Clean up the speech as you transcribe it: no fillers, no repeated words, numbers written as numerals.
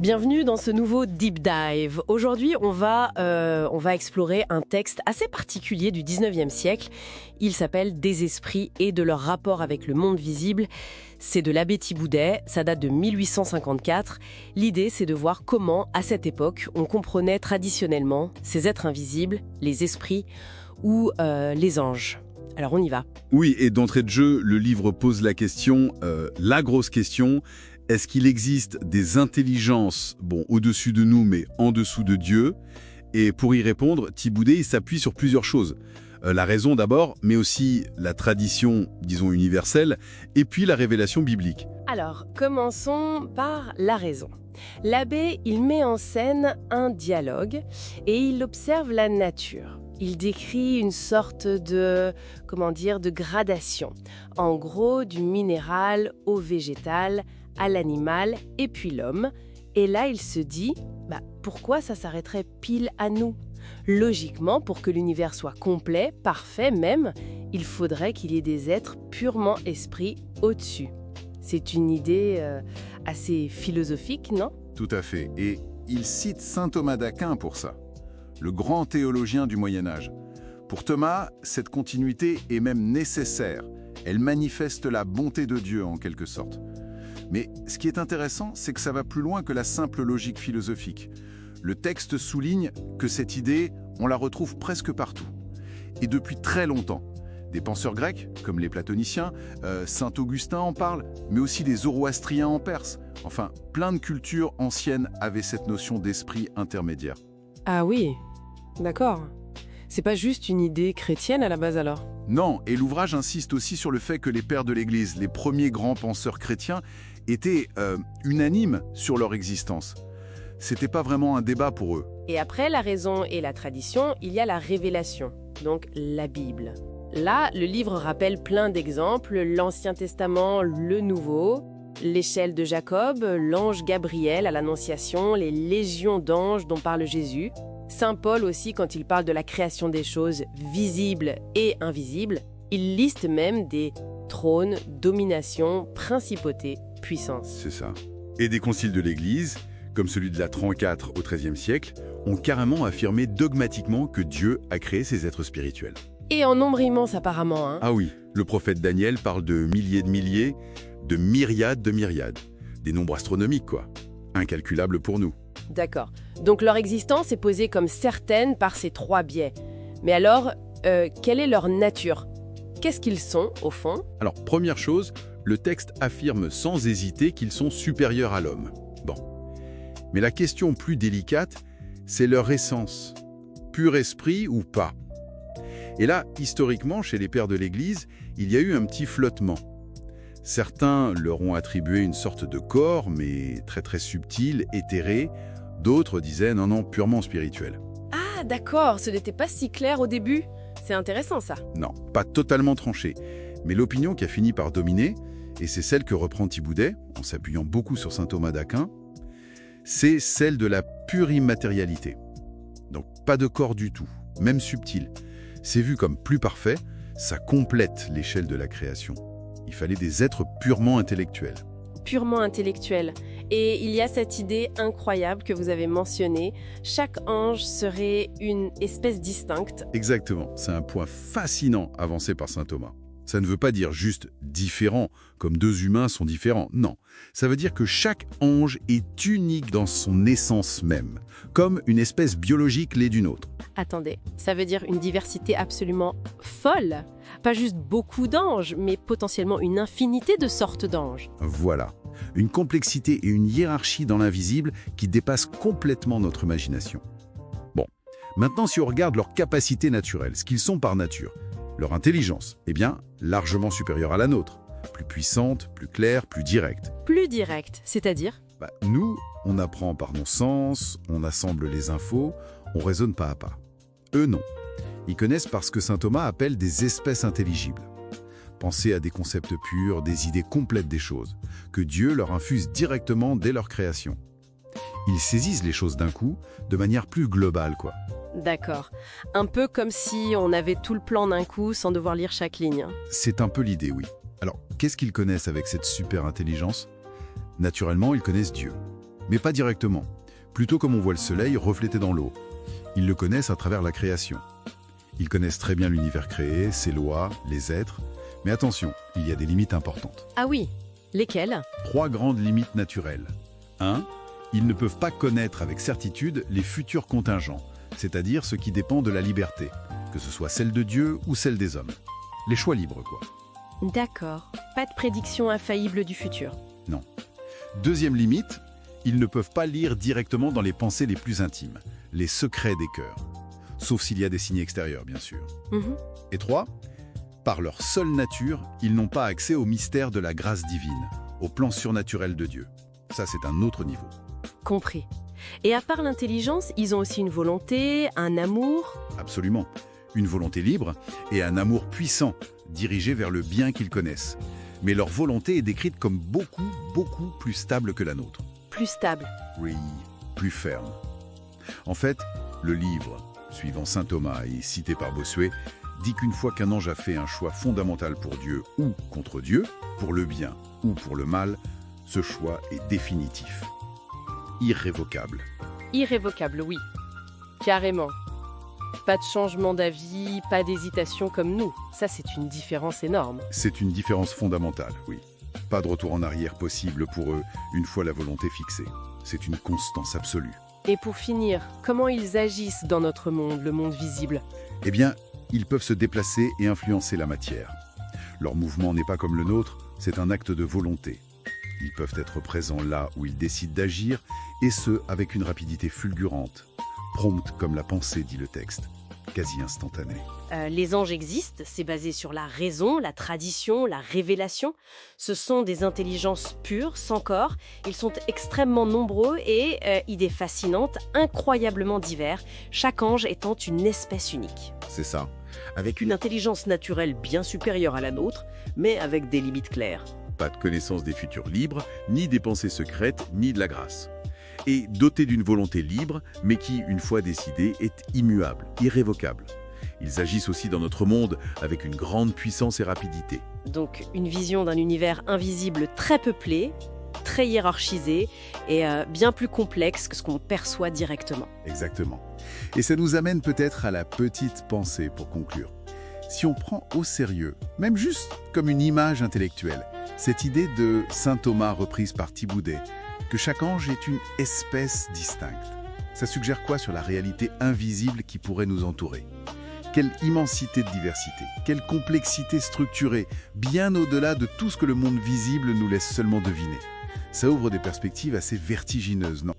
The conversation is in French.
Bienvenue dans ce nouveau Deep Dive. Aujourd'hui, on va explorer un texte assez particulier du 19e siècle. Il s'appelle « Des esprits et de leur rapport avec le monde visible ». C'est de l'abbé Thiboudet, ça date de 1854. L'idée, c'est de voir comment, à cette époque, on comprenait traditionnellement ces êtres invisibles, les esprits ou les anges. Alors on y va. Oui, et d'entrée de jeu, le livre pose la question, la grosse question, est-ce qu'il existe des intelligences, au-dessus de nous, mais en dessous de Dieu? Et pour y répondre, Thiboudet il s'appuie sur plusieurs choses. La raison d'abord, mais aussi la tradition, disons, universelle, et puis la révélation biblique. Alors, commençons par la raison. L'abbé, il met en scène un dialogue et il observe la nature. Il décrit une sorte de gradation. En gros, du minéral au végétal, à l'animal et puis l'homme. Et là, il se dit, pourquoi ça s'arrêterait pile à nous? Logiquement, pour que l'univers soit complet, parfait même, il faudrait qu'il y ait des êtres purement esprits au-dessus. C'est une idée assez philosophique, non? Tout à fait. Et il cite saint Thomas d'Aquin pour ça, le grand théologien du Moyen-Âge. Pour Thomas, cette continuité est même nécessaire. Elle manifeste la bonté de Dieu en quelque sorte. Mais ce qui est intéressant, c'est que ça va plus loin que la simple logique philosophique. Le texte souligne que cette idée, on la retrouve presque partout. Et depuis très longtemps. Des penseurs grecs, comme les platoniciens, saint Augustin en parle, mais aussi des zoroastriens en Perse. Enfin, plein de cultures anciennes avaient cette notion d'esprit intermédiaire. Ah oui, d'accord. C'est pas juste une idée chrétienne à la base alors? Non, et l'ouvrage insiste aussi sur le fait que les pères de l'Église, les premiers grands penseurs chrétiens, étaient unanimes sur leur existence. C'était pas vraiment un débat pour eux. Et après la raison et la tradition, il y a la révélation, donc la Bible. Là, le livre rappelle plein d'exemples, l'Ancien Testament, le Nouveau, l'échelle de Jacob, l'ange Gabriel à l'Annonciation, les légions d'anges dont parle Jésus, Saint Paul aussi quand il parle de la création des choses visibles et invisibles, il liste même des trônes, dominations, principautés, puissances. C'est ça. Et des conciles de l'Église, comme celui de la 34 au XIIIe siècle, ont carrément affirmé dogmatiquement que Dieu a créé ces êtres spirituels. Et en nombre immense apparemment, hein. Ah oui, le prophète Daniel parle de milliers, de myriades, des nombres astronomiques quoi, incalculables pour nous. D'accord. Donc leur existence est posée comme certaine par ces trois biais. Mais alors, quelle est leur nature? Qu'est-ce qu'ils sont, au fond? Alors, première chose, le texte affirme sans hésiter qu'ils sont supérieurs à l'homme. Bon. Mais la question plus délicate, c'est leur essence. Pur esprit ou pas? Et là, historiquement, chez les pères de l'Église, il y a eu un petit flottement. Certains leur ont attribué une sorte de corps, mais très subtil, éthéré. D'autres disaient non, purement spirituel. Ah, d'accord, ce n'était pas si clair au début. C'est intéressant, ça. Non, pas totalement tranché. Mais l'opinion qui a fini par dominer, et c'est celle que reprend Thiboudet, en s'appuyant beaucoup sur saint Thomas d'Aquin, c'est celle de la pure immatérialité. Donc pas de corps du tout, même subtil. C'est vu comme plus parfait, ça complète l'échelle de la création. Il fallait des êtres purement intellectuels. Purement intellectuels. Et il y a cette idée incroyable que vous avez mentionnée, chaque ange serait une espèce distincte. Exactement, c'est un point fascinant avancé par saint Thomas. Ça ne veut pas dire juste différent, comme deux humains sont différents, non. Ça veut dire que chaque ange est unique dans son essence même, comme une espèce biologique l'est d'une autre. Attendez, ça veut dire une diversité absolument folle? Pas juste beaucoup d'anges, mais potentiellement une infinité de sortes d'anges. Voilà, une complexité et une hiérarchie dans l'invisible qui dépassent complètement notre imagination. Bon, maintenant si on regarde leur capacité naturelle, ce qu'ils sont par nature, leur intelligence, largement supérieure à la nôtre. Plus puissante, plus claire, plus directe. Plus directe, c'est-à-dire? Nous, on apprend par nos sens, on assemble les infos, on raisonne pas à pas. Eux, non. Ils connaissent par ce que saint Thomas appelle des espèces intelligibles. Pensez à des concepts purs, des idées complètes des choses, que Dieu leur infuse directement dès leur création. Ils saisissent les choses d'un coup, de manière plus globale, quoi. D'accord. Un peu comme si on avait tout le plan d'un coup sans devoir lire chaque ligne. C'est un peu l'idée, oui. Alors, qu'est-ce qu'ils connaissent avec cette super intelligence? Naturellement, ils connaissent Dieu. mais pas directement. Plutôt comme on voit le soleil reflété dans l'eau. Ils le connaissent à travers la création. Ils connaissent très bien l'univers créé, ses lois, les êtres. Mais attention, il y a des limites importantes. Ah oui, lesquelles? 3 grandes limites naturelles. 1. Ils ne peuvent pas connaître avec certitude les futurs contingents, c'est-à-dire ce qui dépend de la liberté, que ce soit celle de Dieu ou celle des hommes. Les choix libres, quoi. D'accord, pas de prédiction infaillible du futur. Non. 2e limite, ils ne peuvent pas lire directement dans les pensées les plus intimes, les secrets des cœurs. Sauf s'il y a des signes extérieurs, bien sûr. Mhm. Et 3, par leur seule nature, ils n'ont pas accès au mystère de la grâce divine, au plan surnaturel de Dieu. Ça, c'est un autre niveau. Compris. Et à part l'intelligence, ils ont aussi une volonté, un amour. Absolument. Une volonté libre et un amour puissant, dirigé vers le bien qu'ils connaissent. Mais leur volonté est décrite comme beaucoup plus stable que la nôtre. Plus stable. Oui, plus ferme. En fait, le livre, suivant saint Thomas et cité par Bossuet, dit qu'une fois qu'un ange a fait un choix fondamental pour Dieu ou contre Dieu, pour le bien ou pour le mal, ce choix est définitif. Irrévocable. Irrévocable, oui. Carrément. Pas de changement d'avis, pas d'hésitation comme nous. Ça, c'est une différence énorme. C'est une différence fondamentale, oui. Pas de retour en arrière possible pour eux, une fois la volonté fixée. C'est une constance absolue. Et pour finir, comment ils agissent dans notre monde, le monde visible? Eh bien, ils peuvent se déplacer et influencer la matière. Leur mouvement n'est pas comme le nôtre, c'est un acte de volonté. Ils peuvent être présents là où ils décident d'agir, et ce, avec une rapidité fulgurante. Prompte comme la pensée, dit le texte, quasi instantanée. Les anges existent, c'est basé sur la raison, la tradition, la révélation. Ce sont des intelligences pures, sans corps. Ils sont extrêmement nombreux et idées fascinantes, incroyablement divers, chaque ange étant une espèce unique. C'est ça. Avec une intelligence naturelle bien supérieure à la nôtre, mais avec des limites claires. Pas de connaissance des futurs libres, ni des pensées secrètes, ni de la grâce. Et dotés d'une volonté libre, mais qui, une fois décidée, est immuable, irrévocable. Ils agissent aussi dans notre monde avec une grande puissance et rapidité. Donc une vision d'un univers invisible très peuplé, très hiérarchisé et bien plus complexe que ce qu'on perçoit directement. Exactement. Et ça nous amène peut-être à la petite pensée pour conclure. Si on prend au sérieux, même juste comme une image intellectuelle, cette idée de saint Thomas reprise par Thiboudet, que chaque ange est une espèce distincte, ça suggère quoi sur la réalité invisible qui pourrait nous entourer? Quelle immensité de diversité, quelle complexité structurée, bien au-delà de tout ce que le monde visible nous laisse seulement deviner. Ça ouvre des perspectives assez vertigineuses, non?